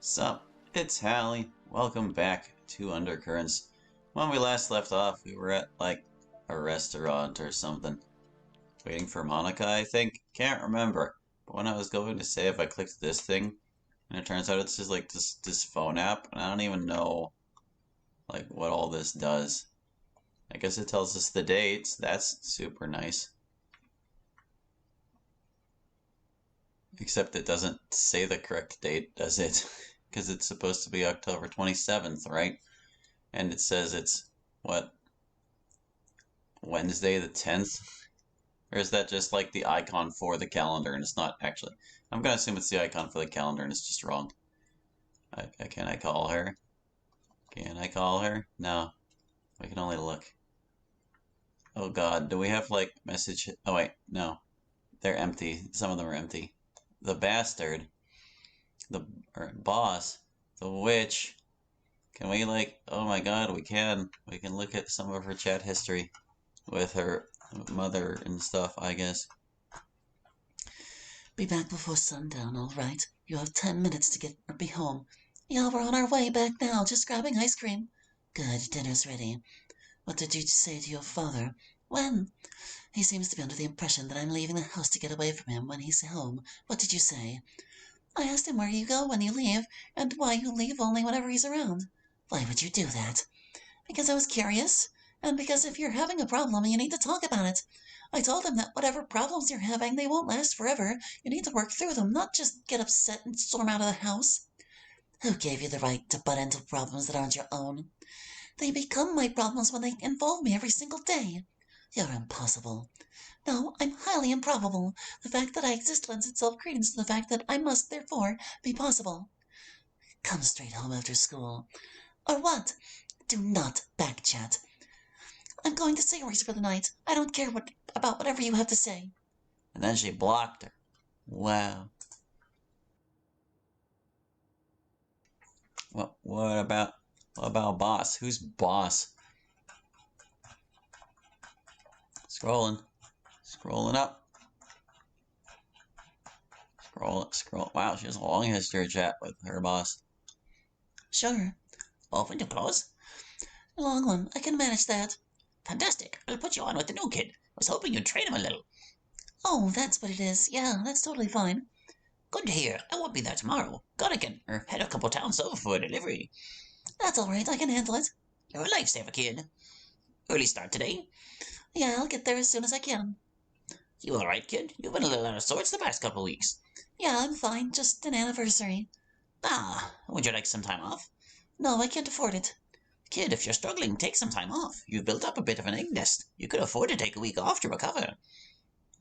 Sup, it's Hallie. Welcome back to Undercurrents. When we last left off, we were at, like, a restaurant or something. Waiting for Monica, I think? Can't remember. But when I was going to save, I clicked this thing, and it turns out it's just, like, this phone app, and I don't even know, like, what all this does. I guess it tells us the dates. That's super nice. Except it doesn't say the correct date, does it? Because it's supposed to be October 27th, right? And it says it's, what, Wednesday the 10th? Or is that just like the icon for the calendar and it's not actually? I'm gonna assume it's the icon for the calendar and it's just wrong. Can I call her? Can I call her? No. We can only look. Oh god, do we have like message? Oh wait, no. They're empty. Some of them are empty. The bastard. The boss. The witch. Can we like, oh my god, we can. We can look at some of her chat history with her mother and stuff, I guess. Be back before sundown, all right? You have 10 minutes to get or be home. Yeah, we're on our way back now, just grabbing ice cream. Good, dinner's ready. What did you say to your father? When? He seems to be under the impression that I'm leaving the house to get away from him when he's home. What did you say? I asked him where you go when you leave, and why you leave only whenever he's around. Why would you do that? Because I was curious, and because if you're having a problem, you need to talk about it. I told him that whatever problems you're having, they won't last forever. You need to work through them, not just get upset and storm out of the house. Who gave you the right to butt into problems that aren't your own? They become my problems when they involve me every single day. You're impossible. No, I'm highly improbable. The fact that I exist lends itself credence to the fact that I must, therefore, be possible. Come straight home after school. Or what? Do not backchat. I'm going to Sawyer's for the night. I don't care about whatever you have to say. And then she blocked her. Wow. What about boss? Who's boss? Scrolling up. Scroll. Wow, she has a long history chat with her boss. Sure. Open to close? A long one. I can manage that. Fantastic. I'll put you on with the new kid. Was hoping you'd train him a little. Oh, that's what it is. Yeah, that's totally fine. Good to hear. I won't be there tomorrow. Gotta head a couple towns over for a delivery. That's all right. I can handle it. You're a lifesaver, kid. Early start today? Yeah, I'll get there as soon as I can. You all right, kid? You've been a little out of sorts the past couple weeks. Yeah, I'm fine. Just an anniversary. Ah, would you like some time off? No, I can't afford it. Kid, if you're struggling, take some time off. You've built up a bit of an egg nest. You could afford to take a week off to recover.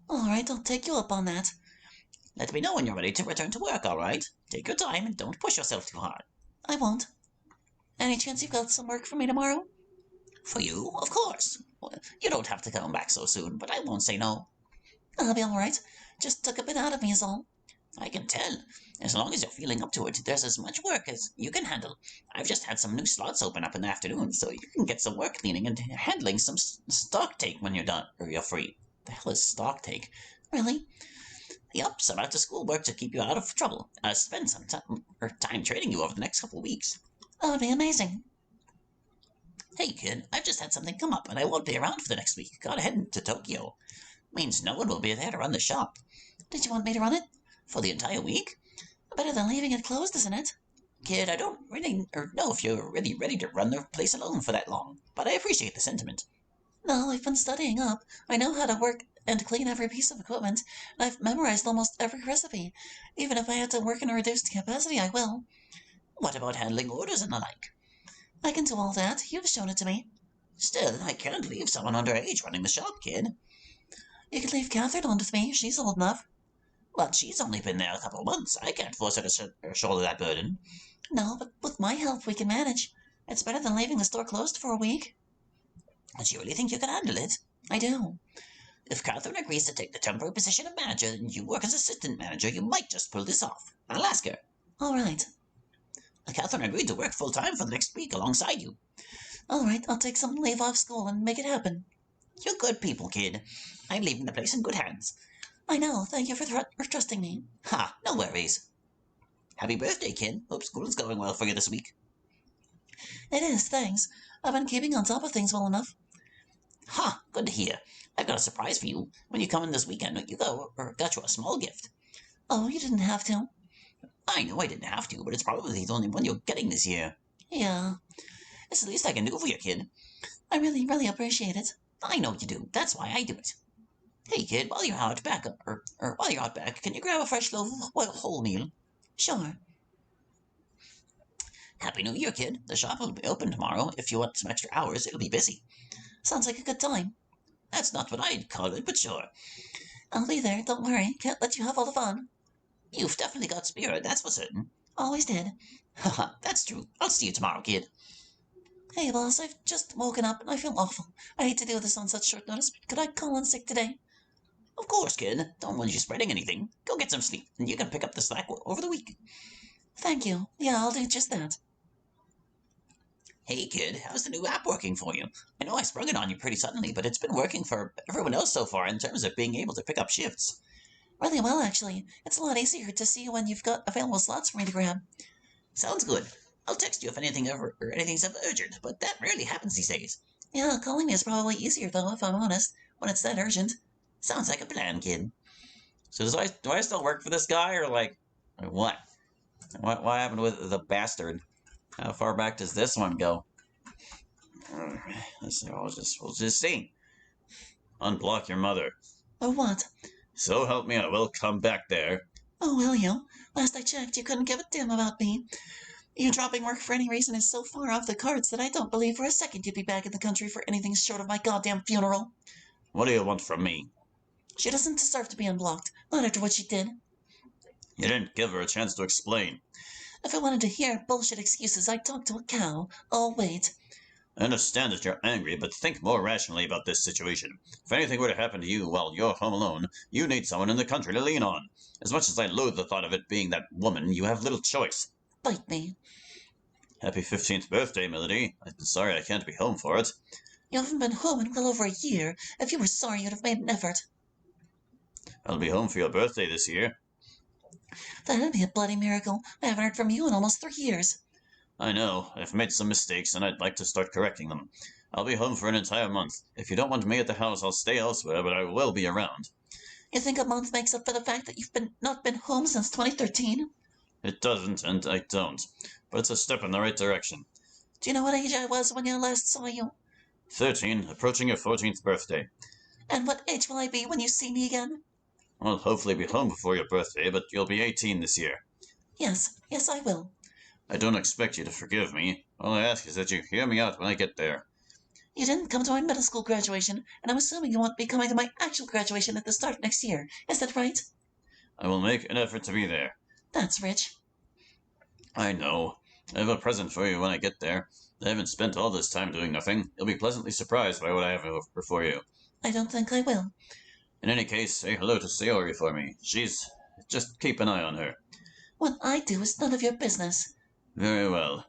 All right, I'll take you up on that. Let me know when you're ready to return to work, all right? Take your time and don't push yourself too hard. I won't. Any chance you've got some work for me tomorrow? For you, of course. Well, you don't have to come back so soon, but I won't say no. I'll be all right. Just took a bit out of me is all. I can tell. As long as you're feeling up to it, there's as much work as you can handle. I've just had some new slots open up in the afternoon, so you can get some work cleaning and handling some stock take when you're done, or you're free. The hell is stock take? Really? Yup, some after school work to keep you out of trouble. I'll spend some time training you over the next couple of weeks. That would be amazing. Hey kid, I've just had something come up and I won't be around for the next week. Gotta head to Tokyo. Means no one will be there to run the shop. Did you want me to run it? For the entire week? Better than leaving it closed, isn't it? Kid, I don't really know if you're really ready to run the place alone for that long, but I appreciate the sentiment. No, I've been studying up. I know how to work and clean every piece of equipment, and I've memorized almost every recipe. Even if I had to work in a reduced capacity, I will. What about handling orders and the like? I can do all that. You've shown it to me. Still, I can't leave someone underage running the shop, kid. You could leave Catherine on with me. She's old enough. But she's only been there a couple of months. I can't force her to shoulder that burden. No, but with my help, we can manage. It's better than leaving the store closed for a week. And you really think you can handle it? I do. If Catherine agrees to take the temporary position of manager and you work as assistant manager, you might just pull this off. I'll ask her. All right. Catherine agreed to work full-time for the next week alongside you. All right, I'll take some leave off school and make it happen. You're good people, kid. I'm leaving the place in good hands. I know. Thank you for trusting me. Ha, no worries. Happy birthday, kid. Hope school's going well for you this week. It is, thanks. I've been keeping on top of things well enough. Ha, good to hear. I've got a surprise for you. When you come in this weekend, got you a small gift. Oh, you didn't have to. I know I didn't have to, but it's probably the only one you're getting this year. Yeah, It's the least I can do for you, kid. I really, really appreciate it. I know you do. That's why I do it. Hey, kid, while you're out back, while you're out back, can you grab a fresh loaf of wholemeal? Sure. Happy New Year, kid. The shop will be open tomorrow. If you want some extra hours, it'll be busy. Sounds like a good time. That's not what I'd call it, but sure. I'll be there, don't worry. Can't let you have all the fun. You've definitely got spirit, that's for certain. Always did. Haha, that's true. I'll see you tomorrow, kid. Hey, boss, I've just woken up and I feel awful. I hate to do this on such short notice, but could I call in sick today? Of course, kid. Don't want you spreading anything. Go get some sleep, and you can pick up the slack over the week. Thank you. Yeah, I'll do just that. Hey, kid, how's the new app working for you? I know I sprung it on you pretty suddenly, but it's been working for everyone else so far in terms of being able to pick up shifts. Really well, actually. It's a lot easier to see when you've got available slots for me to grab. Sounds good. I'll text you if anything's ever urgent, but that rarely happens these days. Yeah, calling me is probably easier, though, if I'm honest, when it's that urgent. Sounds like a plan, kid. So do I still work for this guy, or like what? What happened with the bastard? How far back does this one go? We'll just see. Unblock your mother. Or what? So help me, I will come back there. Oh, will you? Last I checked, you couldn't give a damn about me. You dropping work for any reason is so far off the cards that I don't believe for a second you'd be back in the country for anything short of my goddamn funeral. What do you want from me? She doesn't deserve to be unblocked, not after what she did. You didn't give her a chance to explain. If I wanted to hear bullshit excuses, I'd talk to a cow. Oh, wait. I understand that you're angry, but think more rationally about this situation. If anything were to happen to you while you're home alone, you need someone in the country to lean on. As much as I loathe the thought of it being that woman, you have little choice. Bite me. Happy 15th birthday, Melody. I'm sorry I can't be home for it. You haven't been home in well over a year. If you were sorry, you'd have made an effort. I'll be home for your birthday this year. That'd be a bloody miracle. I haven't heard from you in almost 3 years. I know, I've made some mistakes and I'd like to start correcting them. I'll be home for an entire month. If you don't want me at the house, I'll stay elsewhere, but I will be around. You think a month makes up for the fact that you've not been home since 2013? It doesn't, and I don't. But it's a step in the right direction. Do you know what age I was when I last saw you? 13, approaching your 14th birthday. And what age will I be when you see me again? I'll hopefully be home before your birthday, but you'll be 18 this year. Yes, I will. I don't expect you to forgive me. All I ask is that you hear me out when I get there. You didn't come to my middle school graduation, and I'm assuming you won't be coming to my actual graduation at the start of next year. Is that right? I will make an effort to be there. That's rich. I know. I have a present for you when I get there. I haven't spent all this time doing nothing. You'll be pleasantly surprised by what I have for you. I don't think I will. In any case, say hello to Sayori for me. Just keep an eye on her. What I do is none of your business. Very well.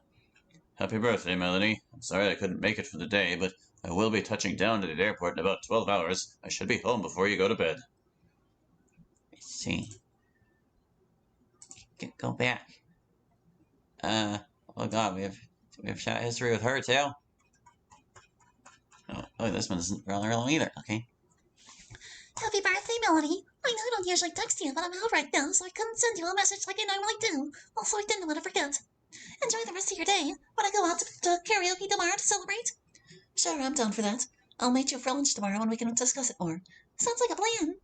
Happy birthday, Melanie. I'm sorry I couldn't make it for the day, but I will be touching down at the airport in about 12 hours. I should be home before you go to bed. Let's see. Go back. Oh god, we have shot history with her too. Oh, this one isn't real either. Okay. Happy birthday, Melody. I know I don't usually text you, but I'm out right now, so I couldn't send you a message like I normally do. Also, I didn't want to forget. Enjoy the rest of your day. Want to go out to karaoke tomorrow to celebrate? Sure, I'm down for that. I'll meet you for lunch tomorrow and we can discuss it more. Sounds like a plan.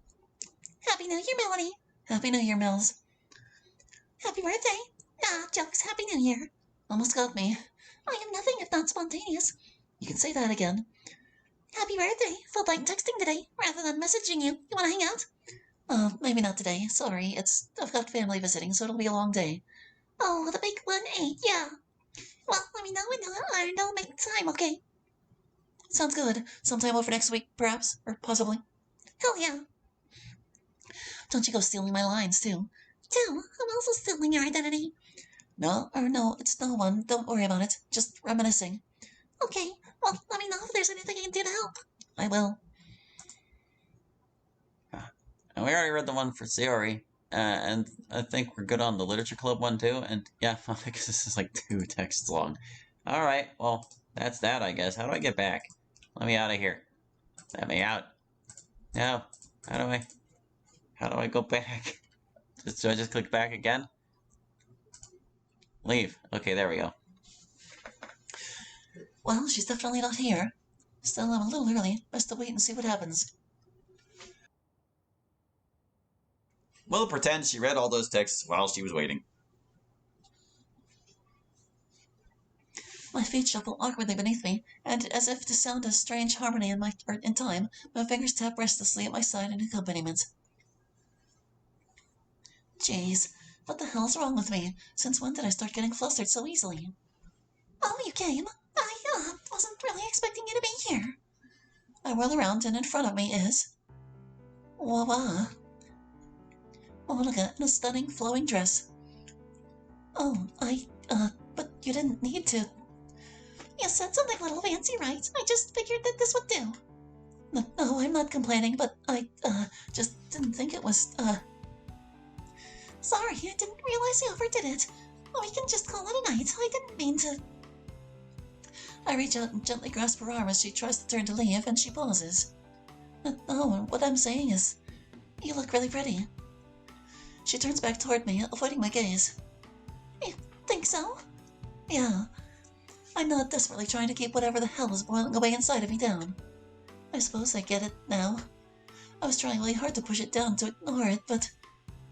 Happy New Year, Melody. Happy New Year, Mills. Happy birthday. Nah, jokes. Happy New Year. Almost got me. I am nothing if not spontaneous. You can say that again. Happy birthday. Felt like texting today rather than messaging you. You want to hang out? Maybe not today. Sorry. I've got family visiting, so it'll be a long day. Oh, the big one, eh? Yeah. Well, let me know and I'll make time, okay? Sounds good. Sometime over next week, perhaps? Or possibly. Hell yeah. Don't you go stealing my lines, too. Too? I'm also stealing your identity. No, it's no one. Don't worry about it. Just reminiscing. Okay. Well, let me know if there's anything I can do to help. I will. We already read the one for Sayori. And I think we're good on the literature club one too. And yeah, because this is like 2 texts long. All right, well, that's that, I guess. How do I get back? Let me out of here. Let me out. No. How do I go back? Do I just click back again? Leave. Okay, there we go. Well, she's definitely not here. Still, I'm a little early. Best to wait and see what happens. We'll pretend she read all those texts while she was waiting. My feet shuffle awkwardly beneath me, and as if to sound a strange harmony in time, my fingers tap restlessly at my side in accompaniment. Jeez, what the hell's wrong with me? Since when did I start getting flustered so easily? Oh, you came? I wasn't really expecting you to be here. I whirl around, and in front of me is Wawa. Monica in a stunning flowing dress. Oh, but you didn't need to. You said something a little fancy, right? I just figured that this would do. No, I'm not complaining, but I, just didn't think it was, Sorry, I didn't realize you overdid it. We can just call it a night. I didn't mean to. I reach out and gently grasp her arm as she tries to turn to leave, and she pauses. No, what I'm saying is, you look really pretty. She turns back toward me, avoiding my gaze. You think so? Yeah. I nod, desperately trying to keep whatever the hell is boiling away inside of me down. I suppose I get it now. I was trying really hard to push it down, to ignore it, but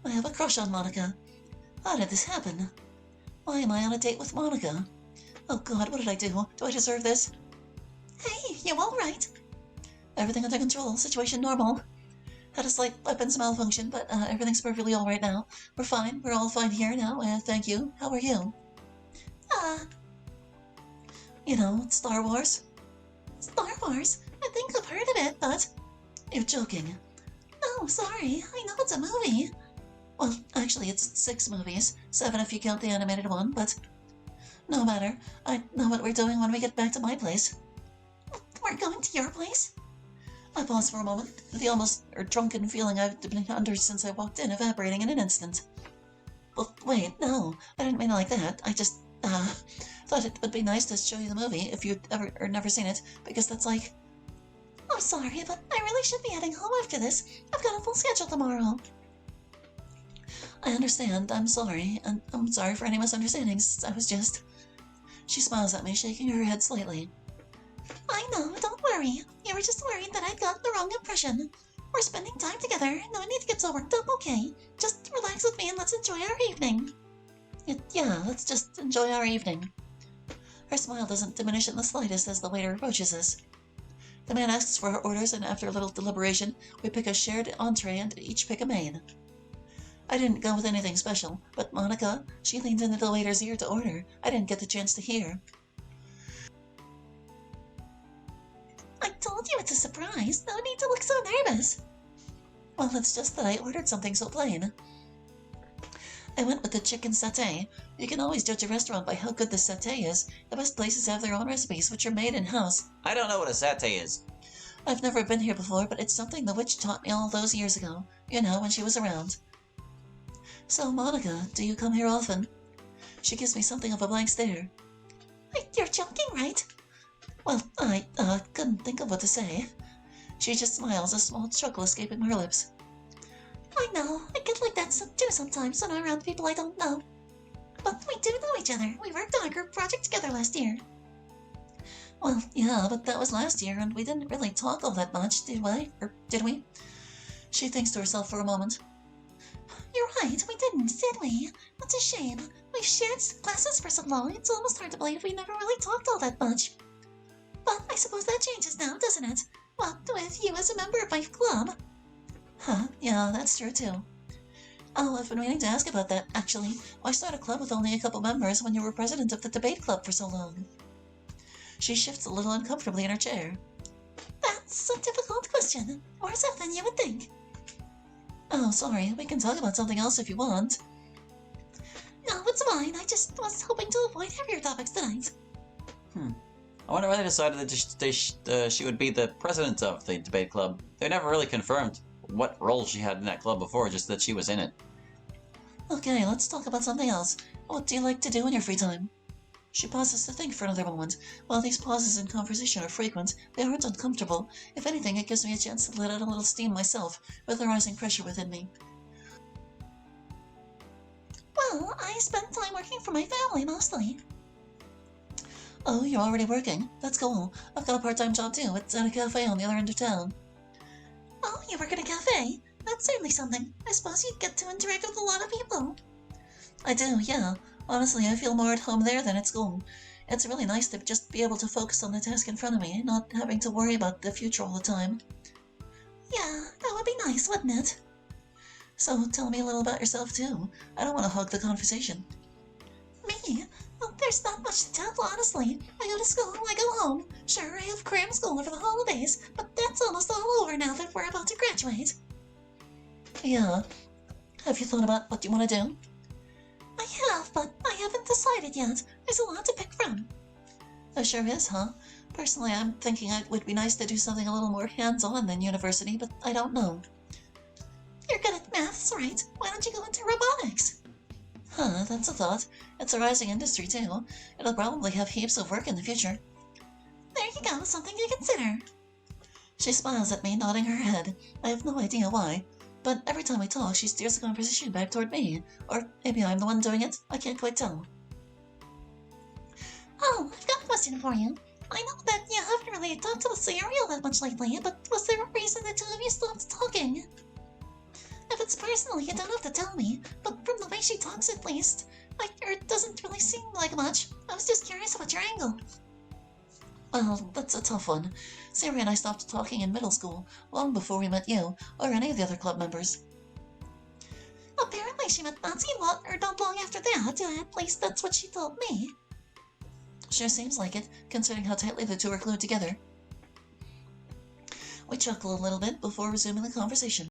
I have a crush on Monica. How did this happen? Why am I on a date with Monica? Oh God, what did I do? Do I deserve this? Hey, you all right? Everything under control, situation normal. Had a slight weapons malfunction, but everything's perfectly all right now. We're fine, we're all fine here now, thank you. How are you? You know, Star Wars. Star Wars? I think I've heard of it, but... You're joking. No, sorry, I know it's a movie. Well, actually, it's 6 movies, 7 if you count the animated one, but... No matter, I know what we're doing when we get back to my place. We're going to your place? I pause for a moment, the almost drunken feeling I've been under since I walked in evaporating in an instant. Well, wait, no, I didn't mean it like that. I just, thought it would be nice to show you the movie if you'd ever or never seen it, because that's like... I'm sorry, but I really should be heading home after this. I've got a full schedule tomorrow. I understand, I'm sorry, and I'm sorry for any misunderstandings. I was just... She smiles at me, shaking her head slightly. I know, don't worry. You were just worried that I'd got the wrong impression. We're spending time together. No need to get so worked up, okay? Just relax with me and let's enjoy our evening. Yeah, let's just enjoy our evening. Her smile doesn't diminish in the slightest as the waiter approaches us. The man asks for our orders, and after a little deliberation, we pick a shared entree and each pick a main. I didn't go with anything special, but Monica, she leaned into the waiter's ear to order. I didn't get the chance to hear. I told you it's a surprise. No need to look so nervous. Well, it's just that I ordered something so plain. I went with the chicken satay. You can always judge a restaurant by how good the satay is. The best places have their own recipes, which are made in-house. I don't know what a satay is. I've never been here before, but it's something the witch taught me all those years ago. You know, when she was around. So, Monica, do you come here often? She gives me something of a blank stare. You're joking, right? Well, I, couldn't think of what to say. She just smiles, a small chuckle escaping her lips. I know, I get like that too sometimes when I'm around people I don't know. But we do know each other. We worked on a group project together last year. Well, yeah, but that was last year, and we didn't really talk all that much, did we? Or did we? She thinks to herself for a moment. You're right, we didn't, did we? That's a shame. We've shared classes for so long, it's almost hard to believe we never really talked all that much. But I suppose that changes now, doesn't it? Well, with you as a member of my club. Huh, yeah, that's true too. Oh, I've been meaning to ask about that, actually. Why start a club with only a couple members when you were president of the debate club for so long? She shifts a little uncomfortably in her chair. That's a difficult question. More so than you would think. Oh, sorry, we can talk about something else if you want. No, it's fine. I just was hoping to avoid heavier topics tonight. I wonder why they decided that she would be the president of the debate club. They never really confirmed what role she had in that club before, just that she was in it. Okay, let's talk about something else. What do you like to do in your free time? She pauses to think for another moment. While these pauses in conversation are frequent, they aren't uncomfortable. If anything, it gives me a chance to let out a little steam myself, with the rising pressure within me. Well, I spend time working for my family, mostly. Oh, you're already working? That's cool. I've got a part-time job too. It's at a cafe on the other end of town. Oh, you work at a cafe? That's certainly something. I suppose you'd get to interact with a lot of people. I do, yeah. Honestly, I feel more at home there than at school. It's really nice to just be able to focus on the task in front of me, not having to worry about the future all the time. Yeah, that would be nice, wouldn't it? So tell me a little about yourself too. I don't want to hog the conversation. Me? Well, there's not much to tell, honestly. I go to school, I go home. Sure, I have cram school over the holidays, but that's almost all over now that we're about to graduate. Yeah. Have you thought about what you want to do? I have, but I haven't decided yet. There's a lot to pick from. There sure is, huh? Personally, I'm thinking it would be nice to do something a little more hands-on than university, but I don't know. You're good at maths, right? Why don't you go into robotics? Huh, that's a thought. It's a rising industry, too. It'll probably have heaps of work in the future. There you go, something to consider. She smiles at me, nodding her head. I have no idea why. But every time we talk, she steers the conversation back toward me. Or maybe I'm the one doing it. I can't quite tell. Oh, I've got a question for you. I know that you haven't really talked to the cereal that much lately, but was there a reason the two of you stopped talking? If it's personal, you don't have to tell me, but from the way she talks at least, it doesn't really seem like much. I was just curious about your angle. Well, that's a tough one. Siri and I stopped talking in middle school, long before we met you, or any of the other club members. Apparently she met Nancy not long after that, at least that's what she told me. Sure seems like it, considering how tightly the two are glued together. We chuckle a little bit before resuming the conversation.